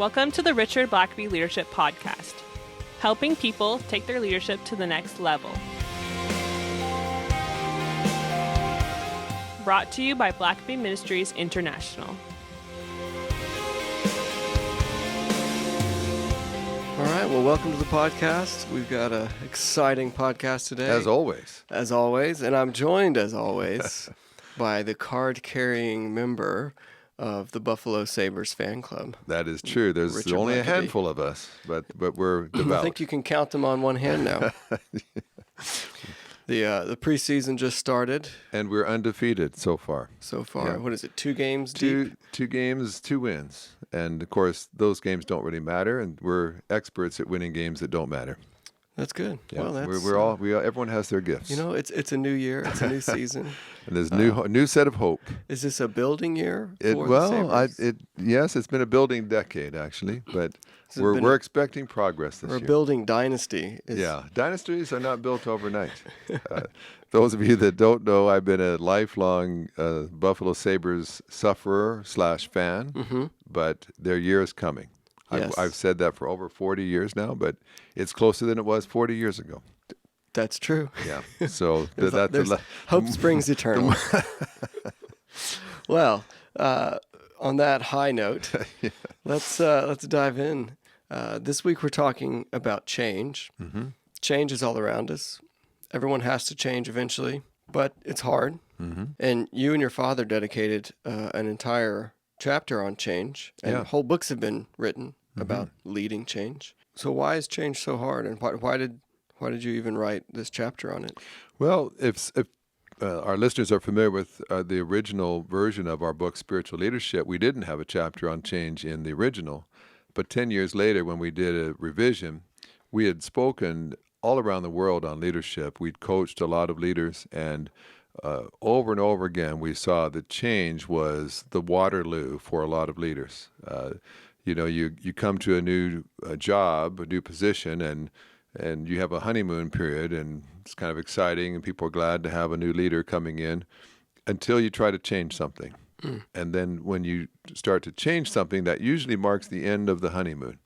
Welcome to the Richard Blackaby Leadership Podcast, helping people take their leadership to the next level. Brought to you by Blackaby Ministries International. All right, well, welcome to the podcast. We've got an exciting podcast today. As always. As always, and I'm joined, as always, by the card-carrying member of the Buffalo Sabres fan club. That is true. There's Richard only a Blackaby. handful of us, but we're devout. I think you can count them on one hand now. The preseason just started. And we're undefeated so far. Yeah. What is it, 2 games deep? Two games, 2 wins. And, of course, those games don't really matter, and we're experts at winning games that don't matter. That's good. Yeah. Well, that's, everyone has their gifts. You know, it's a new year. It's a new season. And there's new set of hope. Is this a building year for the Sabres? Yes, it's been a building decade, actually, but we're expecting progress this year. We're building dynasty. Yeah, dynasties are not built overnight. Those of you that don't know, I've been a lifelong Buffalo Sabres sufferer / fan, but their year is coming. Yes. I've said that for over 40 years now, but it's closer than it was 40 years ago. That's true. Yeah, so hope springs eternal. Well, on that high note, Yeah. let's dive in. This week we're talking about change. Mm-hmm. Change is all around us. Everyone has to change eventually, but it's hard. Mm-hmm. And you and your father dedicated an entire chapter on change, and whole books have been written about leading change. So why is change so hard, and why did you even write this chapter on it? Well, if our listeners are familiar with the original version of our book, Spiritual Leadership, we didn't have a chapter on change in the original. But 10 years later, when we did a revision, we had spoken all around the world on leadership. We'd coached a lot of leaders, and over and over again, we saw that change was the Waterloo for a lot of leaders. You come to a new job, a new position, and you have a honeymoon period, and it's kind of exciting, and people are glad to have a new leader coming in until you try to change something. And then when you start to change something, that usually marks the end of the honeymoon,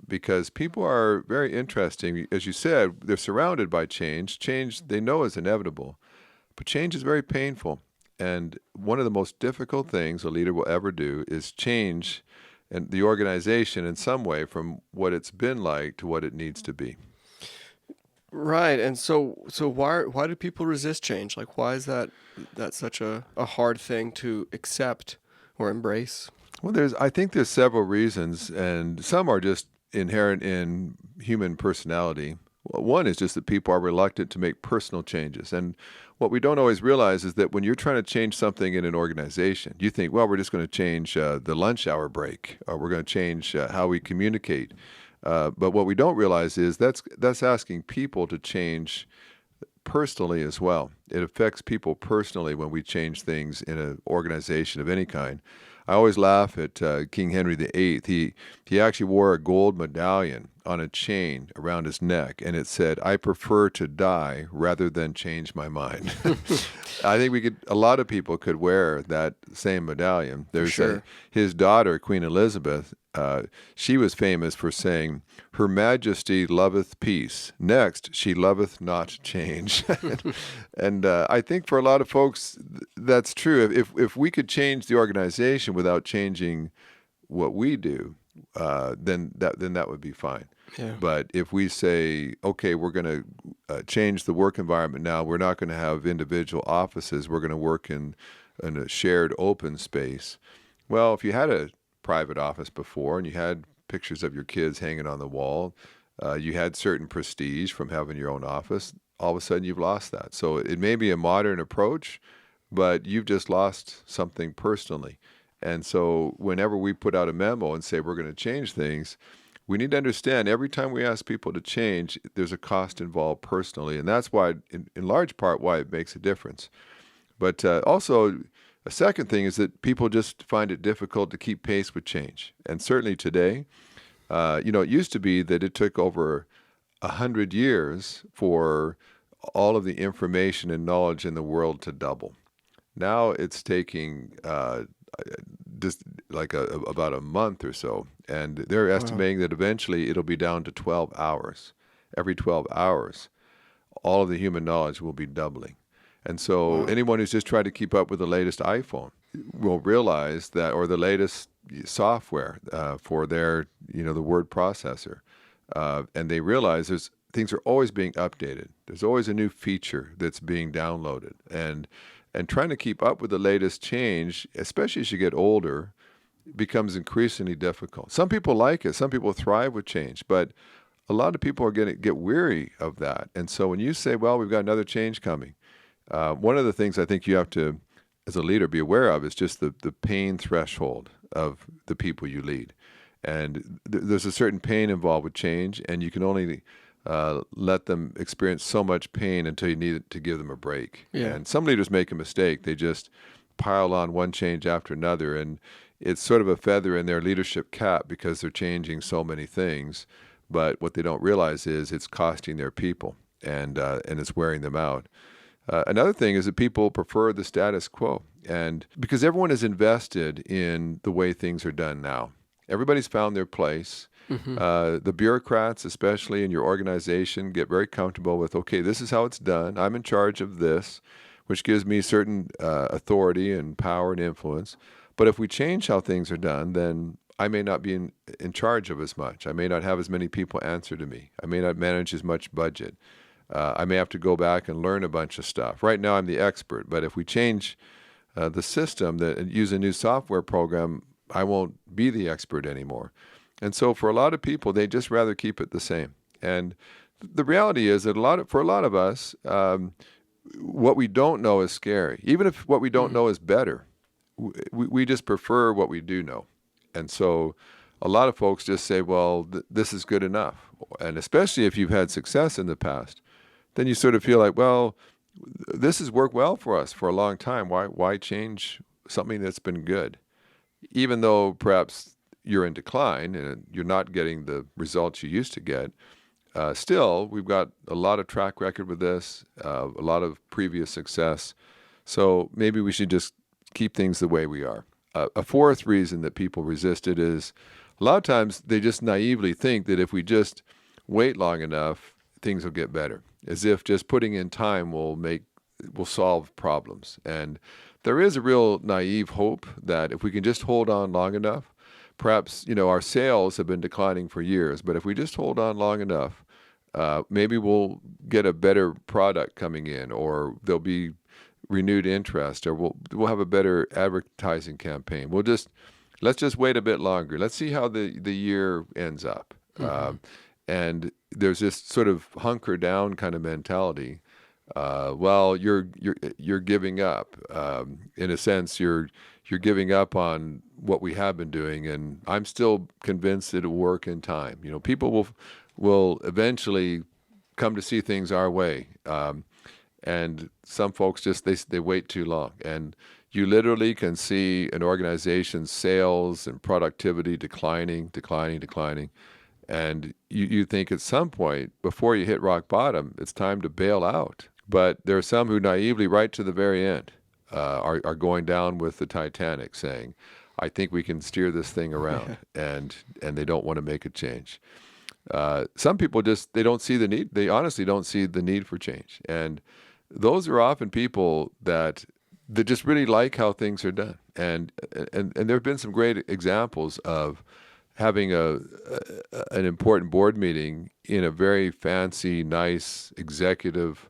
because people are very interesting. As you said, they're surrounded by change. Change they know is inevitable, but change is very painful. And one of the most difficult things a leader will ever do is change and the organization in some way from what it's been like to what it needs to be. Right, and so why do people resist change? Like, why is that such a hard thing to accept or embrace? Well, I think there's several reasons, and some are just inherent in human personality. One is just that people are reluctant to make personal changes, and what we don't always realize is that when you're trying to change something in an organization, you think, well, we're just going to change the lunch hour break, or we're going to change how we communicate. But what we don't realize is that's asking people to change personally as well. It affects people personally when we change things in an organization of any kind. I always laugh at King Henry VIII. He actually wore a gold medallion on a chain around his neck, and it said, "I prefer to die rather than change my mind." I think a lot of people could wear that same medallion. There's sure. His daughter, Queen Elizabeth, she was famous for saying, "Her Majesty loveth peace. Next, she loveth not change." And I think for a lot of folks, that's true. If we could change the organization without changing what we do, then that would be fine. Yeah. But if we say, okay, we're going to change the work environment now, we're not going to have individual offices, we're going to work in a shared open space. Well, if you had a private office before and you had pictures of your kids hanging on the wall, you had certain prestige from having your own office, all of a sudden you've lost that. So it may be a modern approach, but you've just lost something personally. And so whenever we put out a memo and say we're going to change things, we need to understand every time we ask people to change, there's a cost involved personally. And that's why, in large part, why it makes a difference. But also, a second thing is that people just find it difficult to keep pace with change. And certainly today, it used to be that it took over 100 years for all of the information and knowledge in the world to double. Now it's taking just like about a month or so. And they're estimating that eventually it'll be down to 12 hours. Every 12 hours, all of the human knowledge will be doubling. And so anyone who's just tried to keep up with the latest iPhone will realize that, or the latest software for their, the word processor. And they realize things are always being updated. There's always a new feature that's being downloaded. And trying to keep up with the latest change, especially as you get older, becomes increasingly difficult. Some people like it. Some people thrive with change. But a lot of people are going to get weary of that. And so when you say, well, we've got another change coming, one of the things I think you have to, as a leader, be aware of is just the pain threshold of the people you lead. And there's a certain pain involved with change, and you can only let them experience so much pain until you need to give them a break. Yeah. And some leaders make a mistake. They just pile on one change after another, and it's sort of a feather in their leadership cap because they're changing so many things. But what they don't realize is it's costing their people, and it's wearing them out. Another thing is that people prefer the status quo, and because everyone is invested in the way things are done now. Everybody's found their place. The bureaucrats, especially in your organization, get very comfortable with, okay, this is how it's done. I'm in charge of this, which gives me certain authority and power and influence. But if we change how things are done, then I may not be in charge of as much. I may not have as many people answer to me. I may not manage as much budget. I may have to go back and learn a bunch of stuff. Right now, I'm the expert. But if we change the system, use a new software program, I won't be the expert anymore. And so for a lot of people, they just rather keep it the same. And the reality is that for a lot of us, what we don't know is scary. Even if what we don't know is better, we just prefer what we do know. And so a lot of folks just say, well, this is good enough. And especially if you've had success in the past, then you sort of feel like, well, this has worked well for us for a long time. Why change something that's been good? Even though perhaps you're in decline and you're not getting the results you used to get, still, we've got a lot of track record with this, a lot of previous success. So maybe we should just keep things the way we are. A fourth reason that people resist it is a lot of times they just naively think that if we just wait long enough, things will get better, as if just putting in time will solve problems. And there is a real naive hope that if we can just hold on long enough, perhaps, our sales have been declining for years, but if we just hold on long enough, maybe we'll get a better product coming in, or there'll be renewed interest, or we'll have a better advertising campaign. Let's just wait a bit longer. Let's see how the year ends up. And there's this sort of hunker down kind of mentality. Well, you're giving up. In a sense, you're giving up on what we have been doing, and I'm still convinced it'll work in time. People will eventually come to see things our way. And some folks just they wait too long, and you literally can see an organization's sales and productivity declining, and you think at some point before you hit rock bottom, it's time to bail out. But there are some who naively, right to the very end, are going down with the Titanic, saying, "I think we can steer this thing around," and they don't want to make a change. Some people they don't see the need. They honestly don't see the need for change, and those are often people that just really like how things are done. And there have been some great examples of having an important board meeting in a very fancy, nice executive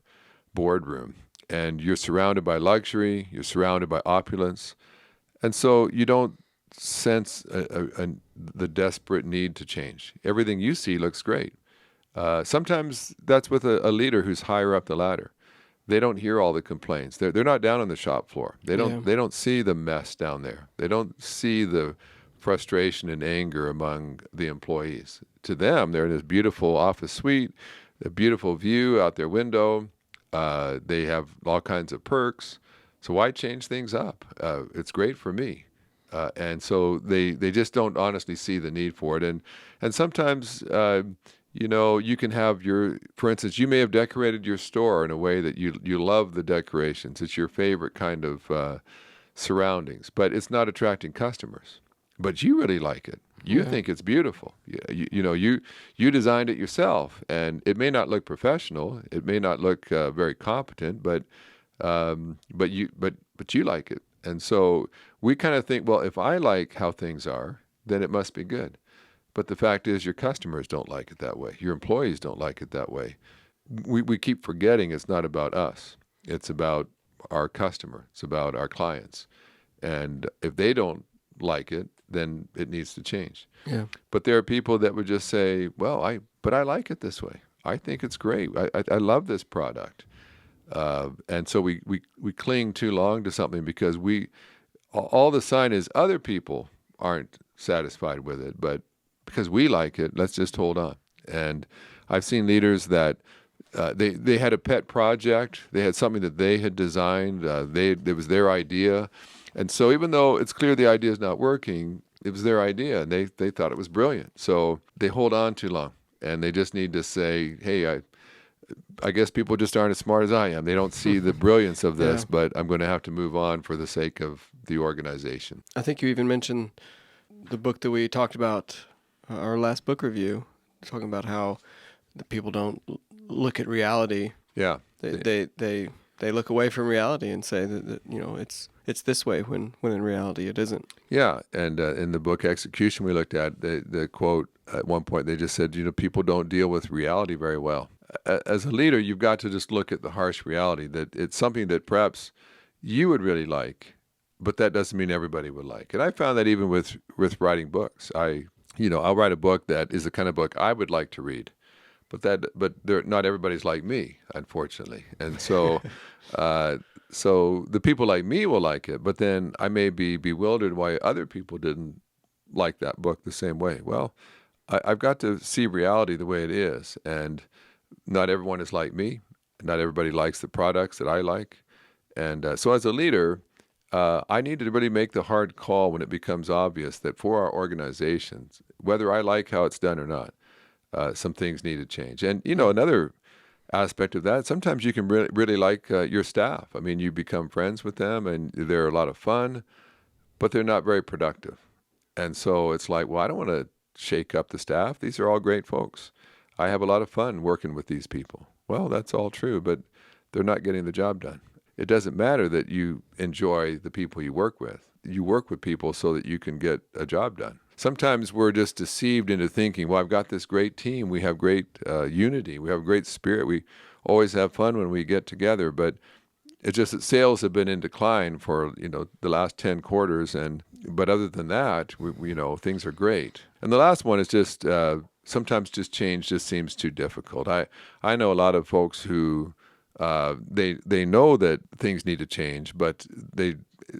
boardroom, and you're surrounded by luxury, you're surrounded by opulence, and so you don't sense the desperate need to change. Everything you see looks great. Sometimes that's with a leader who's higher up the ladder. They don't hear all the complaints. They're not down on the shop floor. They don't see the mess down there. They don't see the frustration and anger among the employees. To them, they're in this beautiful office suite, a beautiful view out their window. They have all kinds of perks. So why change things up? It's great for me. And so they just don't honestly see the need for it. And sometimes, you can have for instance, you may have decorated your store in a way that you love the decorations. It's your favorite kind of surroundings, but it's not attracting customers. But you really like it. You think it's beautiful. You designed it yourself, and it may not look professional. It may not look very competent, but you like it. And so we kind of think, well, if I like how things are, then it must be good. But the fact is, your customers don't like it that way. Your employees don't like it that way. We keep forgetting it's not about us. It's about our customer. It's about our clients. And if they don't like it, then it needs to change. Yeah. But there are people that would just say, well, I like it this way. I think it's great. I love this product. And so we cling too long to something because all the sign is other people aren't satisfied with it, but because we like it, let's just hold on. And I've seen leaders that they had a pet project. They had something that they had designed. It was their idea. And so even though it's clear the idea is not working, it was their idea, and they thought it was brilliant. So they hold on too long, and they just need to say, hey, I guess people just aren't as smart as I am. They don't see the brilliance of this, but I'm going to have to move on for the sake of the organization. I think you even mentioned the book that we talked about, our last book review, talking about how the people don't look at reality. Yeah. They look away from reality and say that it's this way when in reality it isn't. Yeah, and in the book Execution we looked at, the quote at one point, they just said, people don't deal with reality very well. As a leader, you've got to just look at the harsh reality that it's something that perhaps you would really like, but that doesn't mean everybody would like. And I found that even with writing books. I'll write a book that is the kind of book I would like to read, but not everybody's like me, unfortunately. And so so the people like me will like it, but then I may be bewildered why other people didn't like that book the same way. Well, I've got to see reality the way it is, and not everyone is like me. Not everybody likes the products that I like. And so as a leader, I need to really make the hard call when it becomes obvious that for our organizations, whether I like how it's done or not, some things need to change. And, another aspect of that, sometimes you can really like your staff. I mean, you become friends with them and they're a lot of fun, but they're not very productive. And so it's like, well, I don't want to shake up the staff. These are all great folks. I have a lot of fun working with these people. Well, that's all true, but they're not getting the job done. It doesn't matter that you enjoy the people you work with. You work with people so that you can get a job done. Sometimes we're just deceived into thinking, well, I've got this great team. We have great unity. We have great spirit. We always have fun when we get together. But it's just that sales have been in decline for, the last 10 quarters. But other than that, we things are great. And the last one is just sometimes just change just seems too difficult. I know a lot of folks who they know that things need to change, but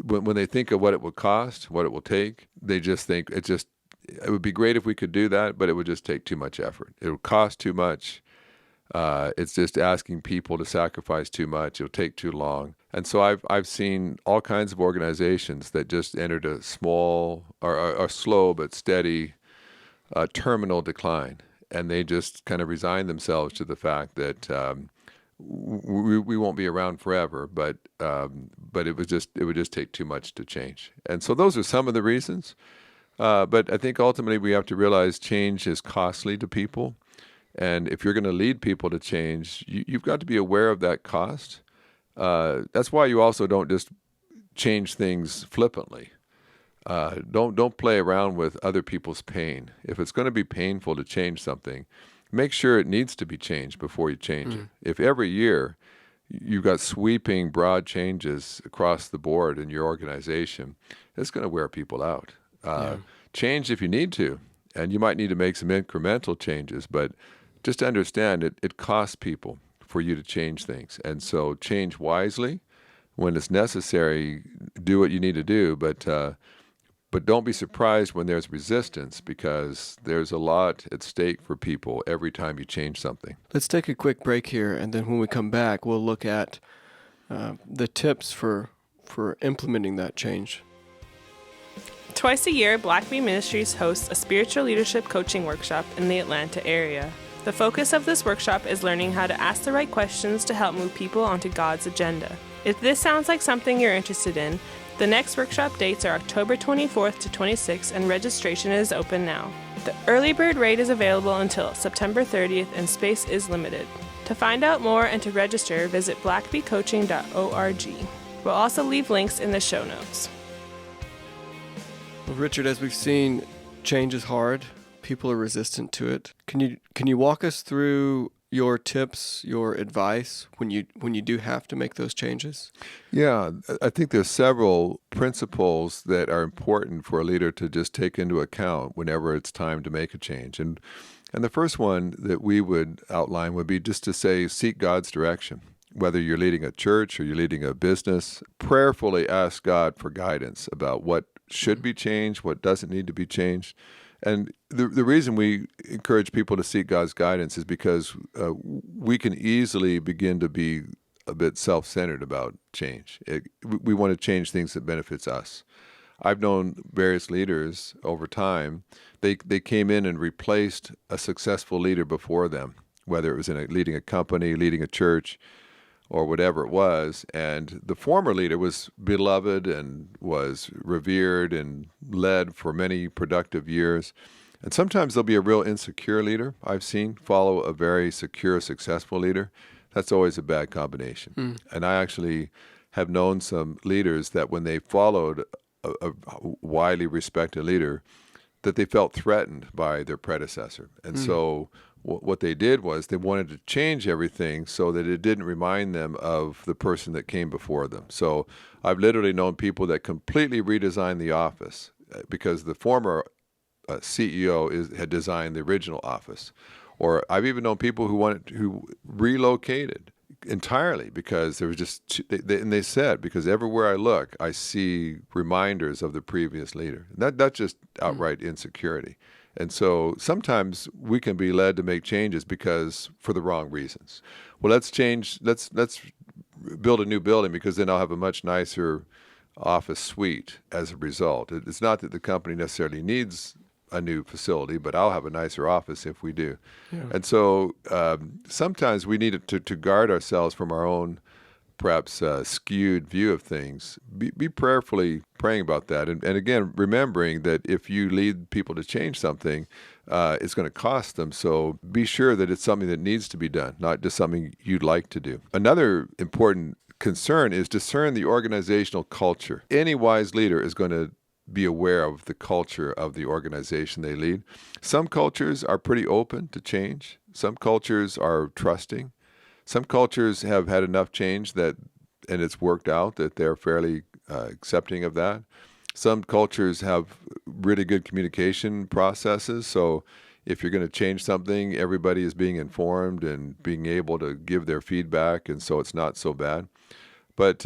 when they think of what it would cost, what it will take, they just think it would be great if we could do that, but it would just take too much effort. It would cost too much. It's just asking people to sacrifice too much. It'll take too long. And so I've seen all kinds of organizations that just entered a small or slow but steady terminal decline, and they just kind of resign themselves to the fact that we won't be around forever, but it would just take too much to change. And so those are some of the reasons. But I think ultimately we have to realize change is costly to people. And if you're going to lead people to change, you've got to be aware of that cost. That's why you also don't just change things flippantly. Don't play around with other people's pain. If it's going to be painful to change something, make sure it needs to be changed before you change it. If every year you've got sweeping, broad changes across the board in your organization, it's going to wear people out. Change if you need to, and you might need to make some incremental changes, but just understand it costs people for you to change things. And so change wisely. When it's necessary, do what you need to do, but don't be surprised when there's resistance, because there's a lot at stake for people every time you change something. Let's take a quick break here, and then when we come back, we'll look at the tips for implementing that change. Twice a year, Blackaby Ministries hosts a spiritual leadership coaching workshop in the Atlanta area. The focus of this workshop is learning how to ask the right questions to help move people onto God's agenda. If this sounds like something you're interested in, The next workshop dates are October 24th to 26th, and registration is open now. The early bird rate is available until September 30th, and space is limited. To find out more and to register, visit blackabycoaching.org. We'll also leave links in the show notes. Well, Richard, as we've seen, change is hard. People are resistant to it. Can you walk us through your tips, your advice when you do have to make those changes? Yeah, I think there's several principles that are important for a leader to just take into account whenever it's time to make a change. And the first one that we would outline would be just to say, seek God's direction. Whether you're leading a church or you're leading a business, prayerfully ask God for guidance about what should be changed, what doesn't need to be changed. And the reason we encourage people to seek God's guidance is because we can easily begin to be a bit self-centered about change. We want to change things that benefits us. I've known various leaders over time. They came in and replaced a successful leader before them, whether it was leading a company, leading a church, or whatever it was. And the former leader was beloved and was revered and led for many productive years. And sometimes there'll be a real insecure leader I've seen follow a very secure, successful leader. That's always a bad combination. And I actually have known some leaders that when they followed a widely respected leader, that they felt threatened by their predecessor. And so what they did was they wanted to change everything so that it didn't remind them of the person that came before them. So I've literally known people that completely redesigned the office because the former CEO had designed the original office. Or I've even known people who relocated entirely because there was just, and they said, because everywhere I look, I see reminders of the previous leader. That's just outright insecurity. And so sometimes we can be led to make changes because for the wrong reasons. Well, let's build a new building because then I'll have a much nicer office suite as a result. It's not that the company necessarily needs a new facility, but I'll have a nicer office if we do. Yeah. And so sometimes we need to guard ourselves from our own perhaps skewed view of things. Be prayerfully praying about that. And again, remembering that if you lead people to change something, it's going to cost them. So be sure that it's something that needs to be done, not just something you'd like to do. Another important concern is discern the organizational culture. Any wise leader is going to be aware of the culture of the organization they lead. Some cultures are pretty open to change. Some cultures are trusting. Some cultures have had enough change and it's worked out that they're fairly accepting of that. Some cultures have really good communication processes. So if you're going to change something, everybody is being informed and being able to give their feedback, and so it's not so bad. But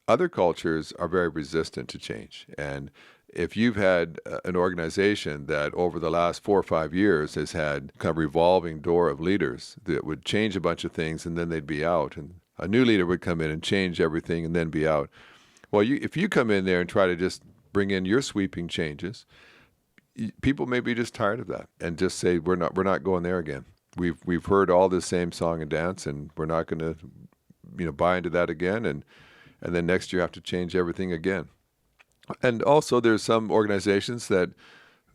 other cultures are very resistant to change. And if you've had an organization that over the last 4 or 5 years has had kind of revolving door of leaders that would change a bunch of things and then they'd be out, and a new leader would come in and change everything and then be out. Well, if you come in there and try to just bring in your sweeping changes, people may be just tired of that and just say, we're not going there again. We've heard all this same song and dance, and we're not going to buy into that again, and then next year have to change everything again. And also there's some organizations that,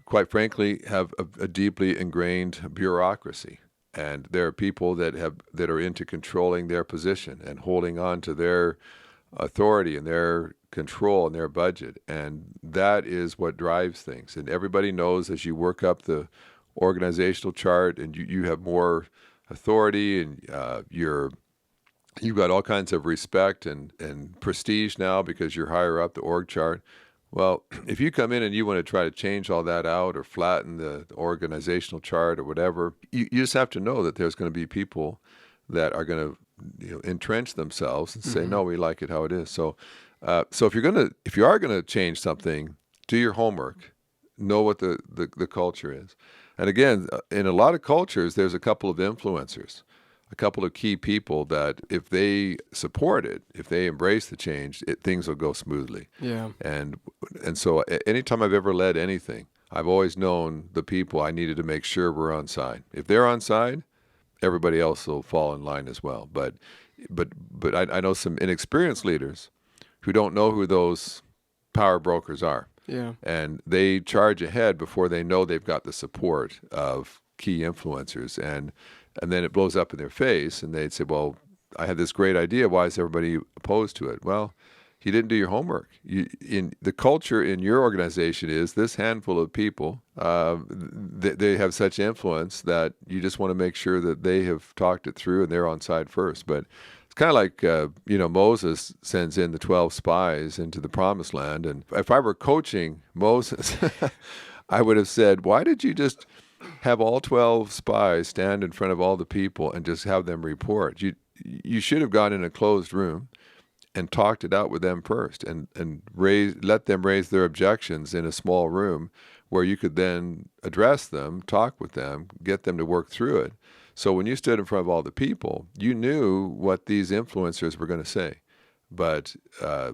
quite frankly, have a deeply ingrained bureaucracy. And there are people that are into controlling their position and holding on to their authority and their control and their budget. And that is what drives things. And everybody knows as you work up the organizational chart and you have more authority and you've got all kinds of respect and prestige now because you're higher up the org chart. Well, if you come in and you want to try to change all that out or flatten the organizational chart or whatever, you just have to know that there's going to be people that are going to entrench themselves and say, no, we like it how it is. So if you are going to change something, do your homework, know what the culture is. And again, in a lot of cultures, there's a couple of influencers, a couple of key people that if they support it, if they embrace the change, things will go smoothly. Yeah. And so anytime I've ever led anything, I've always known the people I needed to make sure were on side. If they're on side, everybody else will fall in line as well. But I know some inexperienced leaders who don't know who those power brokers are. Yeah. And they charge ahead before they know they've got the support of key influencers. And then it blows up in their face, and they'd say, well, I had this great idea. Why is everybody opposed to it? Well, you didn't do your homework. In the culture in your organization is this handful of people, they have such influence that you just want to make sure that they have talked it through and they're on side first. But it's kind of like, Moses sends in the 12 spies into the promised land. And if I were coaching Moses, I would have said, why did you just have all 12 spies stand in front of all the people and just have them report? You should have gone in a closed room and talked it out with them first, and let them raise their objections in a small room where you could then address them, talk with them, get them to work through it. So when you stood in front of all the people, you knew what these influencers were going to say. But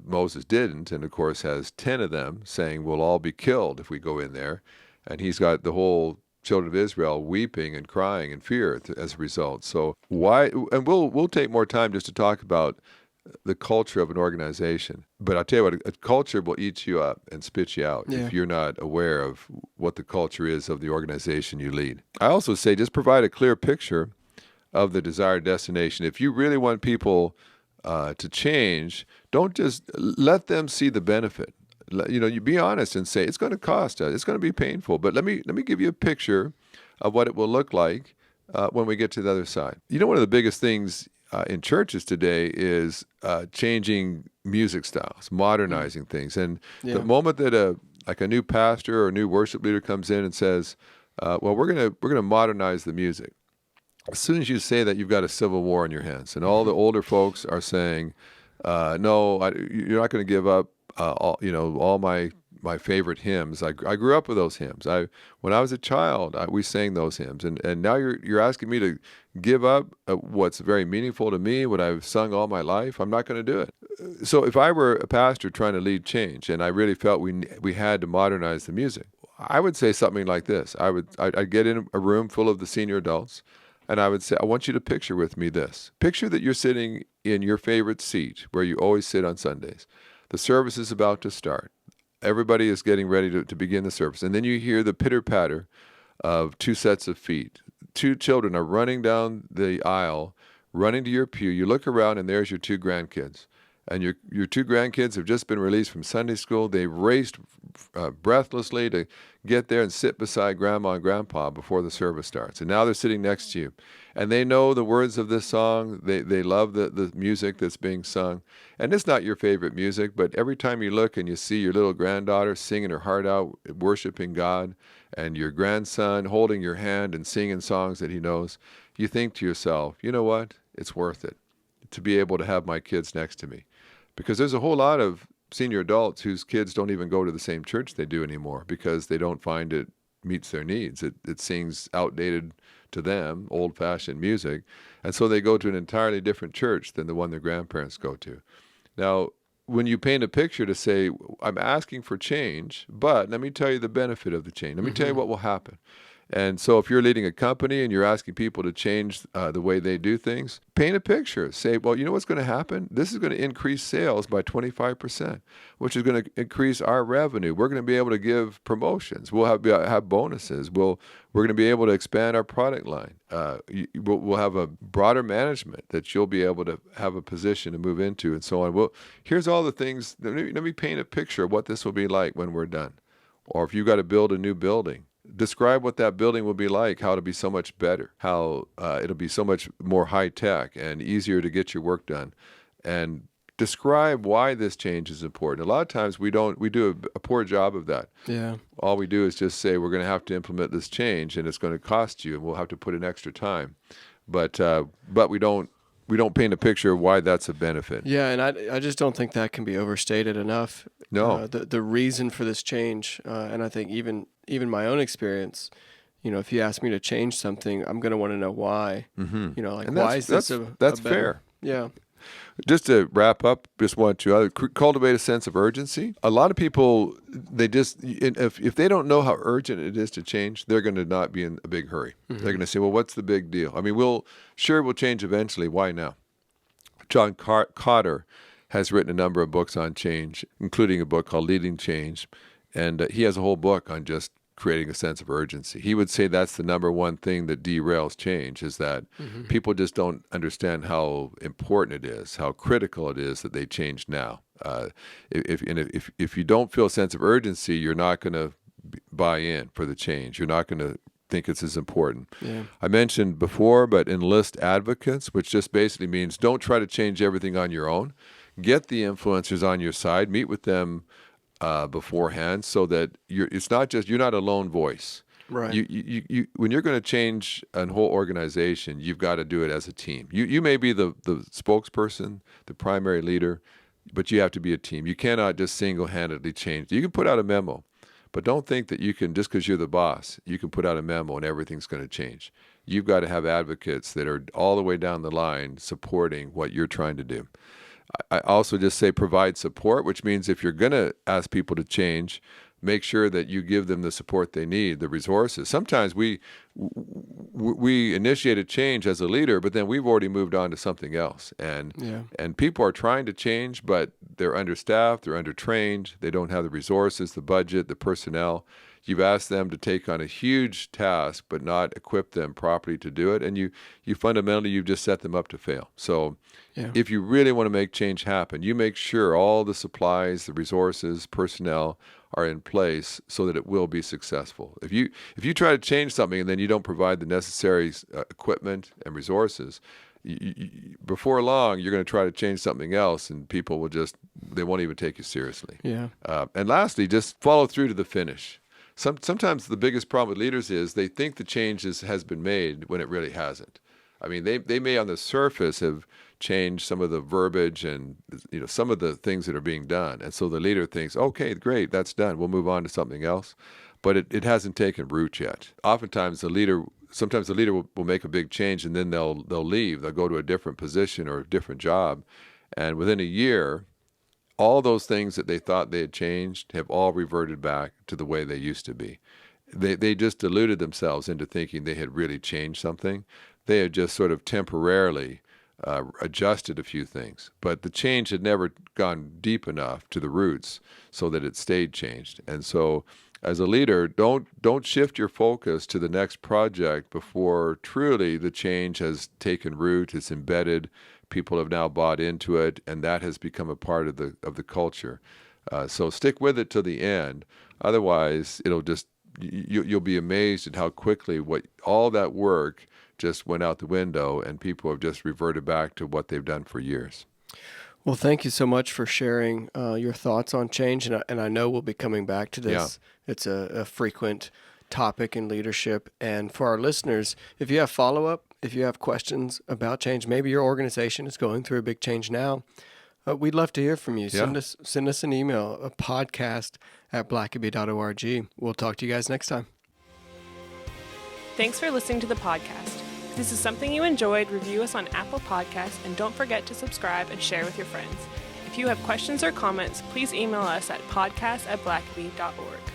Moses didn't, and of course has 10 of them saying we'll all be killed if we go in there. And he's got the whole children of Israel weeping and crying in fear as a result. So why? And we'll take more time just to talk about the culture of an organization. But I'll tell you what, a culture will eat you up and spit you out if you're not aware of what the culture is of the organization you lead. I also say just provide a clear picture of the desired destination. If you really want people to change, don't just let them see the benefit. You be honest and say, it's going to cost us, it's going to be painful, but let me give you a picture of what it will look like when we get to the other side. One of the biggest things in churches today is changing music styles, modernizing things. And the moment that a new pastor or a new worship leader comes in and says, well, we're gonna modernize the music, as soon as you say that, you've got a civil war in your hands. And all the older folks are saying, no, you're not going to give up all my favorite hymns. I grew up with those hymns. When I was a child, we sang those hymns, and now you're asking me to give up what's very meaningful to me, what I've sung all my life. I'm not going to do it. So if I were a pastor trying to lead change, and I really felt we had to modernize the music, I would say something like this. I'd get in a room full of the senior adults, and I would say, I want you to picture with me this. Picture that you're sitting in your favorite seat where you always sit on Sundays. The service is about to start. Everybody is getting ready to begin the service. And then you hear the pitter-patter of 2 sets of feet. 2 children are running down the aisle, running to your pew. You look around, and there's your 2 grandkids. And your 2 grandkids have just been released from Sunday school. They raced breathlessly to get there and sit beside Grandma and Grandpa before the service starts. And now they're sitting next to you. And they know the words of this song. They love the music that's being sung. And it's not your favorite music, but every time you look and you see your little granddaughter singing her heart out, worshiping God, and your grandson holding your hand and singing songs that he knows, you think to yourself, you know what? It's worth it to be able to have my kids next to me. Because there's a whole lot of senior adults whose kids don't even go to the same church they do anymore because they don't find it meets their needs. It seems outdated to them, old-fashioned music, and so they go to an entirely different church than the one their grandparents go to. Now, when you paint a picture to say, I'm asking for change, but let me tell you the benefit of the change. Let me tell you what will happen. And so if you're leading a company and you're asking people to change the way they do things, paint a picture. Say, well, you know what's going to happen? This is going to increase sales by 25%, which is going to increase our revenue. We're going to be able to give promotions. We'll have bonuses. We're going to be able to expand our product line. We'll have a broader management that you'll be able to have a position to move into and so on. Well, here's all the things. Let me paint a picture of what this will be like when we're done. Or if you've got to build a new building, describe what that building will be like, how it'll be so much better, how it'll be so much more high-tech and easier to get your work done. And describe why this change is important. A lot of times we do a poor job of that. Yeah. All we do is just say we're going to have to implement this change and it's going to cost you and we'll have to put in extra time. But we don't paint a picture of why that's a benefit. Yeah, and I just don't think that can be overstated enough. No. The reason for this change, and I think even my own experience, if you ask me to change something, I'm going to want to know why. Mm-hmm. Why is this that's a fair. Yeah. Just to wrap up, just want to cultivate a sense of urgency. A lot of people, if they don't know how urgent it is to change, they're going to not be in a big hurry. Mm-hmm. They're going to say, well, what's the big deal? I mean, we'll change eventually. Why now? John Kotter has written a number of books on change, including a book called Leading Change. And he has a whole book on just creating a sense of urgency. He would say that's the number one thing that derails change, is that people just don't understand how important it is, how critical it is that they change now. If you don't feel a sense of urgency, you're not going to buy in for the change. You're not going to think it's as important. Yeah. I mentioned before, but enlist advocates, which just basically means don't try to change everything on your own. Get the influencers on your side, meet with them beforehand, so that it's not just, you're not a lone voice. Right. You when you're going to change a whole organization, you've got to do it as a team. You may be the spokesperson, the primary leader, but you have to be a team. You cannot just single-handedly change. You can put out a memo, but don't think that you can, just because you're the boss, you can put out a memo and everything's going to change. You've got to have advocates that are all the way down the line supporting what you're trying to do. I also just say provide support, which means if you're going to ask people to change, make sure that you give them the support they need, the resources. Sometimes we initiate a change as a leader, but then we've already moved on to something else. And people are trying to change, but they're understaffed, they're undertrained, they don't have the resources, the budget, the personnel. You've asked them to take on a huge task, but not equip them properly to do it. And you fundamentally, you've just set them up to fail. So if you really want to make change happen, you make sure all the supplies, the resources, personnel are in place so that it will be successful. If you try to change something and then you don't provide the necessary equipment and resources, before long, you're going to try to change something else, and people will they won't even take you seriously. Yeah. And lastly, just follow through to the finish. Sometimes the biggest problem with leaders is they think the change has been made when it really hasn't. I mean, they may on the surface have changed some of the verbiage and some of the things that are being done. And so the leader thinks, okay, great, that's done. We'll move on to something else. But it hasn't taken root yet. Oftentimes the leader will make a big change, and then they'll leave. They'll go to a different position or a different job. And within a year, all those things that they thought they had changed have all reverted back to the way they used to be. They just deluded themselves into thinking they had really changed something. They had just sort of temporarily adjusted a few things, but the change had never gone deep enough to the roots so that it stayed changed. And so as a leader, don't shift your focus to the next project before truly the change has taken root, it's embedded, people have now bought into it, and that has become a part of the culture. So stick with it to the end. Otherwise, you'll be amazed at how quickly all that work just went out the window, and people have just reverted back to what they've done for years. Well, thank you so much for sharing your thoughts on change, and I know we'll be coming back to this. Yeah. It's a frequent topic in leadership, and for our listeners, if you have follow-up, if you have questions about change, maybe your organization is going through a big change now, we'd love to hear from you. Yeah. Send us an email, a podcast@blackaby.org. We'll talk to you guys next time. Thanks for listening to the podcast. If this is something you enjoyed, review us on Apple Podcasts, and don't forget to subscribe and share with your friends. If you have questions or comments, please email us at podcast@blackaby.org.